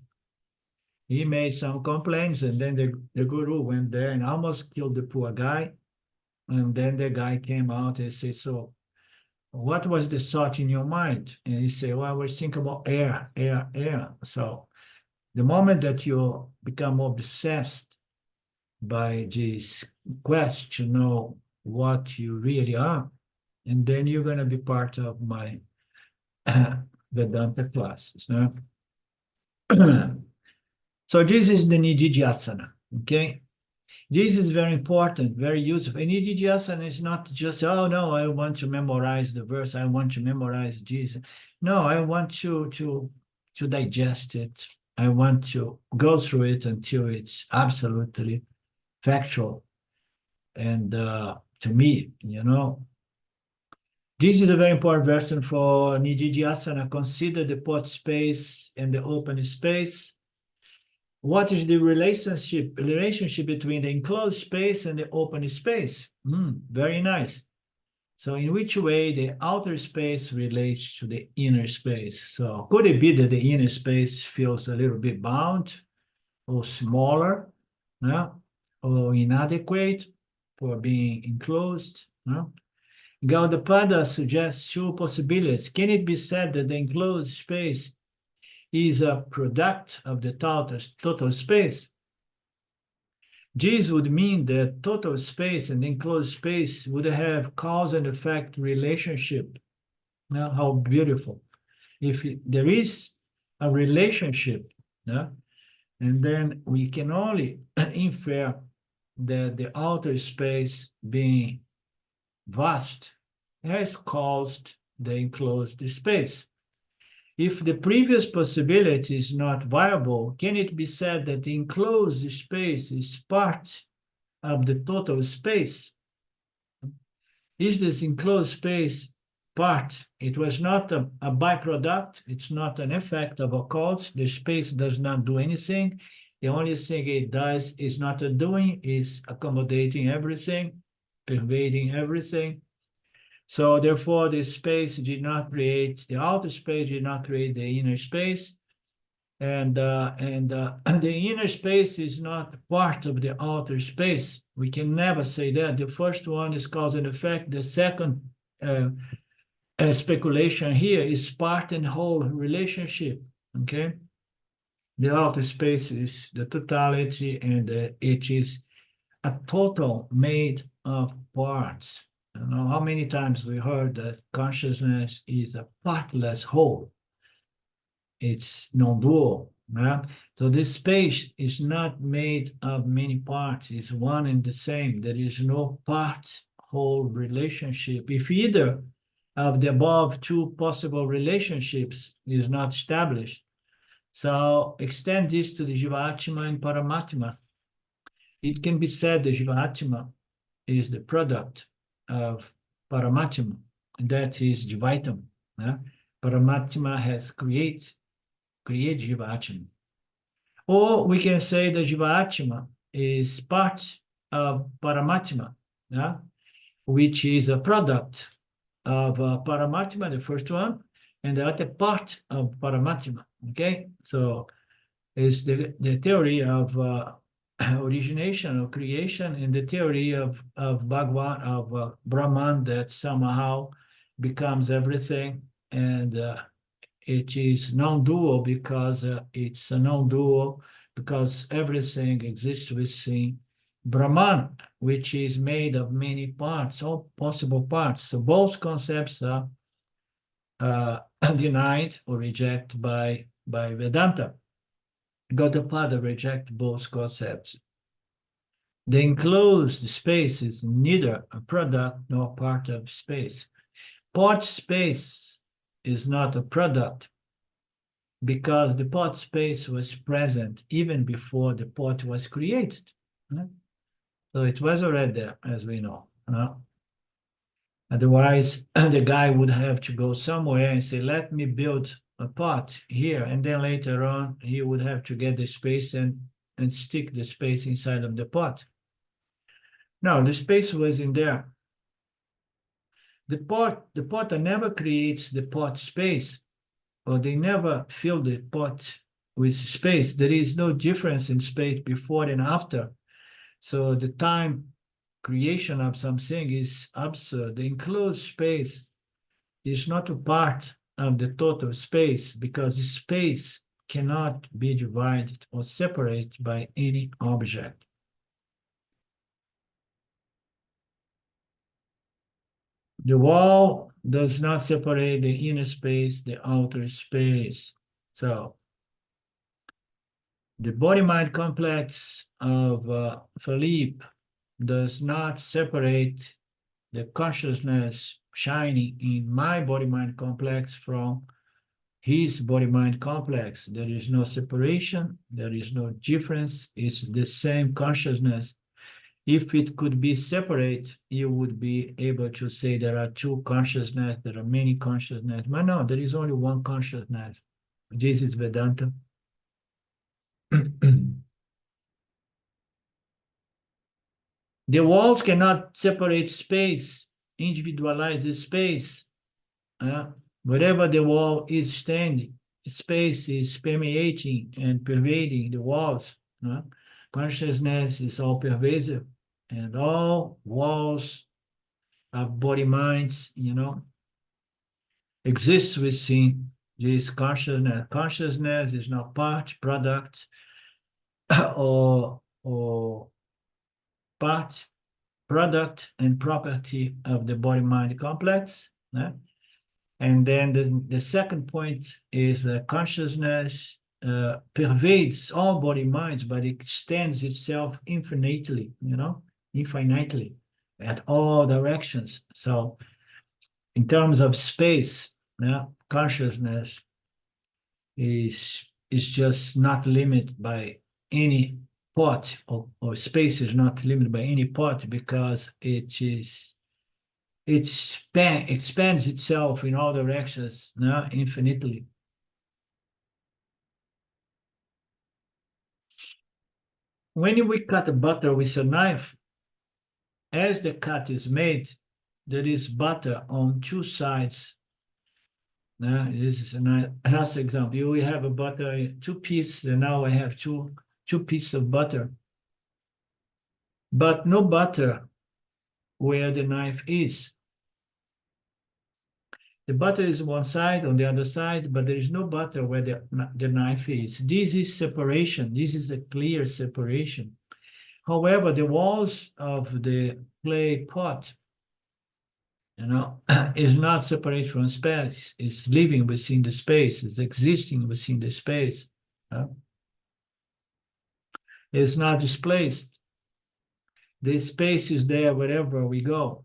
He made some complaints, and then the guru went there and almost killed the poor guy. And then the guy came out and said, so what was the thought in your mind? And he said, well, I was thinking about air, air, air. So the moment that you become obsessed by this quest to know what you really are, and then you're going to be part of my Vedanta classes. No? So this is the Nididhyasana, okay? This is very important, very useful. And Nididhyasana is not just, oh no, I want to memorize the verse, I want to memorize Jesus. No, I want to digest it. I want to go through it until it's absolutely factual. And to me, you know, this is a very important version for Nididhyasana. Consider the pot space and the open space. What is the relationship between the enclosed space and the open space? Very nice. So in which way the outer space relates to the inner space? So could it be that the inner space feels a little bit bound or smaller, or inadequate for being enclosed? Gaudapada suggests two possibilities. Can it be said that the enclosed space is a product of the total space? This would mean that total space and enclosed space would have cause and effect relationship. Now, how beautiful. If there is a relationship, and then we can only infer that the outer space being vast has caused the enclosed space. If the previous possibility is not viable, can it be said that the enclosed space is part of the total space? Is this enclosed space part? It was not a byproduct. It's not an effect of a cause. The space does not do anything. The only thing it does is not a doing, is accommodating everything, pervading everything. So therefore, the space did not create, the outer space did not create the inner space. And the inner space is not part of the outer space. We can never say that. The first one is cause and effect. The second speculation here is part and whole relationship, okay? The outer space is the totality, and it is a total made of parts. I don't know how many times we heard that consciousness is a partless whole. It's non-dual. So this space is not made of many parts. It's one and the same. There is no part-whole relationship. If either of the above two possible relationships is not established, so extend this to the Jiva-Atma and Paramatma. It can be said the Jiva-Atma is the product of Paramatma, and that is Jivaitam. Paramatma has created Jiva-Atma. Or we can say that Jiva-Atma is part of Paramatma, which is a product of Paramatma, the first one, and the other part of Paramatma, okay? So it's the theory of origination or creation, and the theory of Bhagwan, of Brahman, that somehow becomes everything, and it is non-dual because it's a non-dual because everything exists within Brahman, which is made of many parts, all possible parts. So both concepts are denied or rejected by Vedanta. Gaudapada reject both concepts. The enclosed space is neither a product nor part of space. Pot space is not a product because the pot space was present even before the pot was created. So it was already there, as we know. Otherwise, the guy would have to go somewhere and say, let me build a pot here. And then later on, he would have to get the space and stick the space inside of the pot. No, the space was in there. The potter never creates the pot space, or they never fill the pot with space. There is no difference in space before and after. So the time creation of something is absurd. The enclosed space is not a part of the total space because space cannot be divided or separated by any object. The wall does not separate the inner space, the outer space. So the body-mind complex of Philippe does not separate the consciousness shining in my body-mind complex from his body-mind complex. There is no separation, there is no difference, it's the same consciousness. If it could be separate, you would be able to say there are two consciousness, there are many consciousness, but no, there is only one consciousness. This is Vedanta. The walls cannot separate space, individualize the space. Wherever the wall is standing, space is permeating and pervading the walls. Consciousness is all pervasive, and all walls of body minds, exist within this consciousness. Consciousness is not part, product, or part, product, and property of the body-mind complex. And then the second point is that consciousness pervades all body minds, but it extends itself infinitely, infinitely at all directions. So in terms of space, consciousness is just not limited by any pot, or space is not limited by any pot because it expands itself in all directions, infinitely. When we cut butter with a knife, as the cut is made, there is butter on two sides. This is another example. We have a butter, two pieces, and now I have two pieces of butter. But no butter where the knife is. The butter is one side, on the other side, but there is no butter where the knife is. This is separation. This is a clear separation. However, the walls of the clay pot, is not separate from space. It's living within the space. It's existing within the space. It's not displaced. The space is there wherever we go,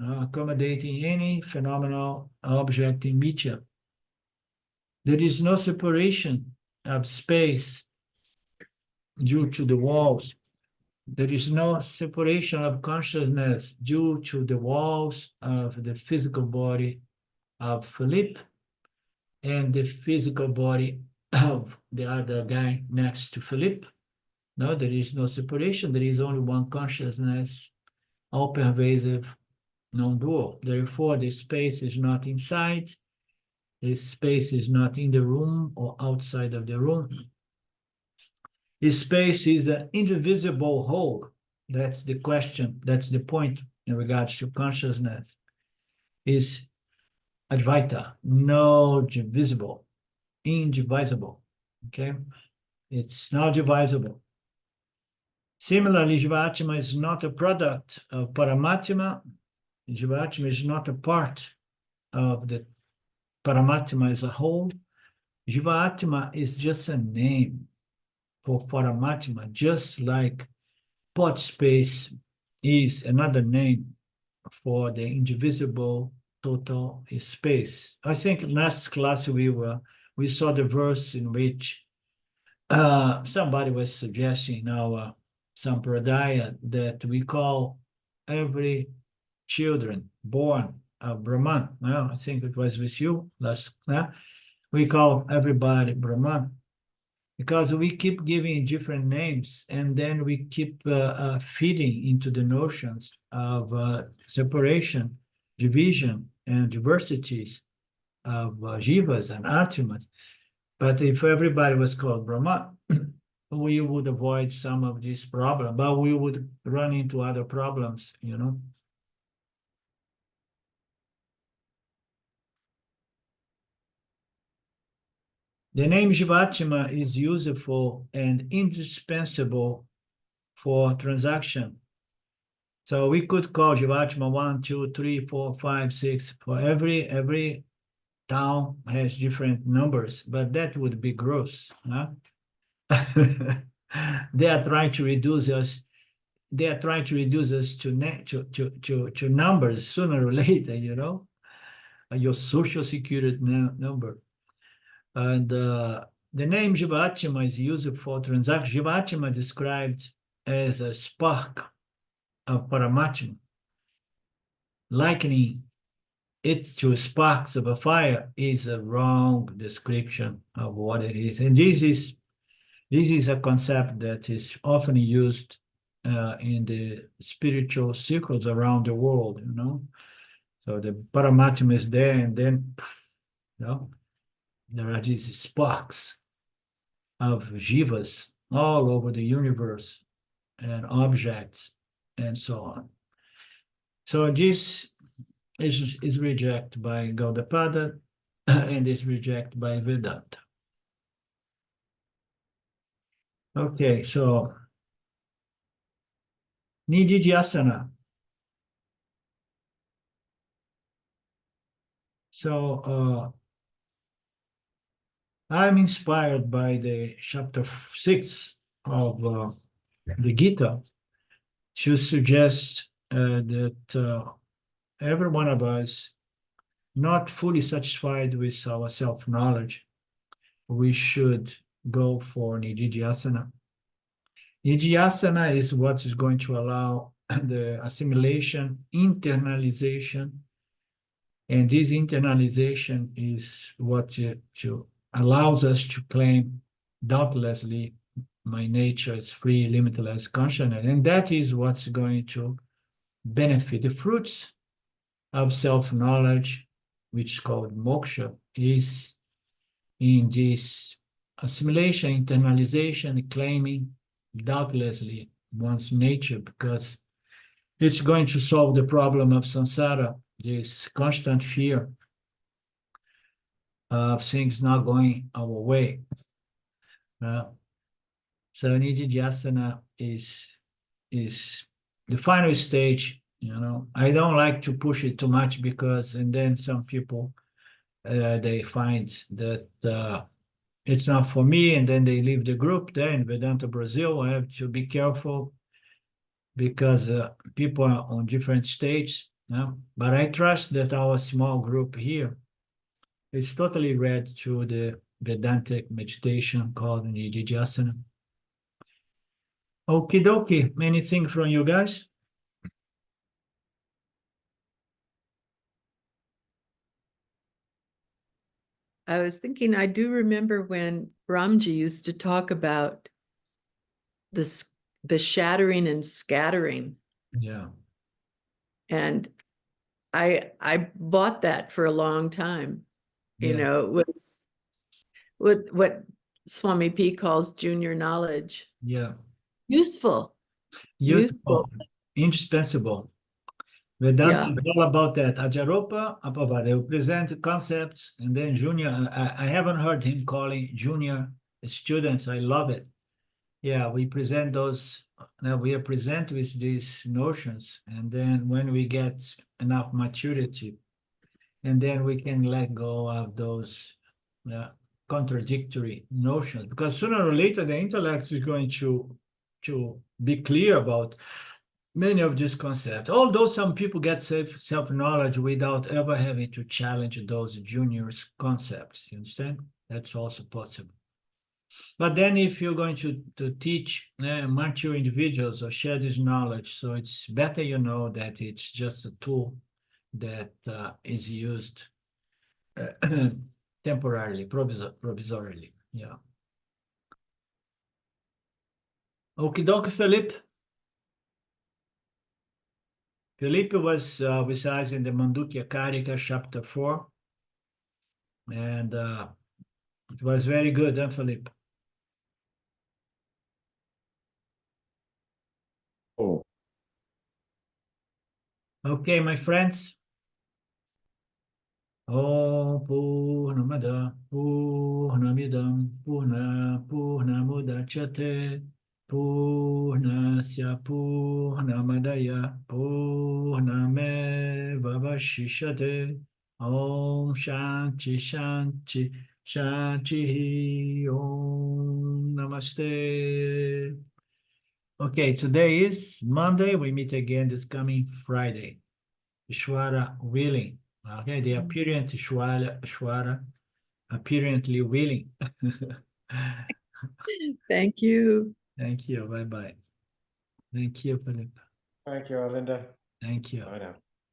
accommodating any phenomenal object in media. There is no separation of space due to the walls. There is no separation of consciousness due to the walls of the physical body of Philippe and the physical body of the other guy next to Philippe. No, there is no separation. There is only one consciousness, all pervasive, non-dual. Therefore, the space is not inside. The space is not in the room or outside of the room. Space is an indivisible whole. That's the question. That's the point in regards to consciousness. Is Advaita, no divisible, indivisible. Okay, it's not divisible. Similarly, Jivatma is not a product of Paramatma. Jivatma is not a part of the Paramatma as a whole. Jivatma is just a name for Paramatma, just like pot space is another name for the indivisible total space. I think last class we saw the verse in which somebody was suggesting our sampradaya that we call every children born of Brahman. Well, I think it was with you last. We call everybody Brahman because we keep giving different names, and then we keep feeding into the notions of separation, division, and diversities of jivas and atmas. But if everybody was called Brahman, we would avoid some of these problems, but we would run into other problems, you know. The name Jivatma is useful and indispensable for transaction. So we could call Jivatma 1, 2, 3, 4, 5, 6. For every town has different numbers, but that would be gross. Huh? They are trying to reduce us. They are trying to reduce us to numbers sooner or later. You know, your social security number. And the name Jivatma is used for transaction. Jivatma described as a spark of Paramatma. Likening it to sparks of a fire is a wrong description of what it is. And this is a concept that is often used in the spiritual circles around the world, you know. So the Paramatma is there, and then, you know, there are these sparks of jivas all over the universe and objects and so on. So this is rejected by Gaudapada and is rejected by Vedanta. Okay, so Nididhyasana. So I'm inspired by the chapter 6 of the Gita to suggest that every one of us, not fully satisfied with our self-knowledge, we should go for Nididhyasana. Nididhyasana is what is going to allow the assimilation, internalization, and this internalization is what allows us to claim doubtlessly my nature is free, limitless consciousness, and that is what's going to benefit. The fruits of self-knowledge, which is called moksha, is in this assimilation, internalization, claiming doubtlessly one's nature, because it's going to solve the problem of samsara, this constant fear of things not going our way. So Nididhyasana is the final stage. You know, I don't like to push it too much because, and then some people they find that it's not for me, and then they leave the group. There in Vedanta Brazil, I have to be careful because people are on different stages. But I trust that our small group here is totally read to the Vedantic meditation called Nididhyasana. Okie dokie. Anything from you guys? I was thinking, I do remember when Ramji used to talk about the shattering and scattering. Yeah. And I bought that for a long time. Yeah. You know, it was what Swami P calls junior knowledge. Yeah. Useful. Useful, indispensable. Vedanta is all about that. Ajaropa, Apava, they will present concepts, and then junior. I haven't heard him calling junior students. I love it. Yeah, we present those. Now we are present with these notions, and then when we get enough maturity, and then we can let go of those contradictory notions, because sooner or later the intellect is going to be clear about many of these concepts. Although some people get self-knowledge without ever having to challenge those juniors concepts, you understand? That's also possible. But then if you're going to teach mature individuals or share this knowledge, so it's better you know that it's just a tool that is used temporarily, provisorily. Yeah. Okie dokie, Felipe. Felipe was with us in the Mandukya Karika chapter 4. And it was very good, huh, Felipe? Oh. Okay, my friends. Om Purnamada Purnamidam Purnamudachyate Purnasya Purnamadaya Purnameva Vashishate Om Shanti Shanti Shanti Om Namaste. Okay, today is Monday. We meet again this coming Friday. Ishwara willing. Okay, the apparent Ishwara apparently willing. Thank you. Thank you. Bye bye. Thank you, Philip. Thank you, Arlinda. Thank you. Bye now.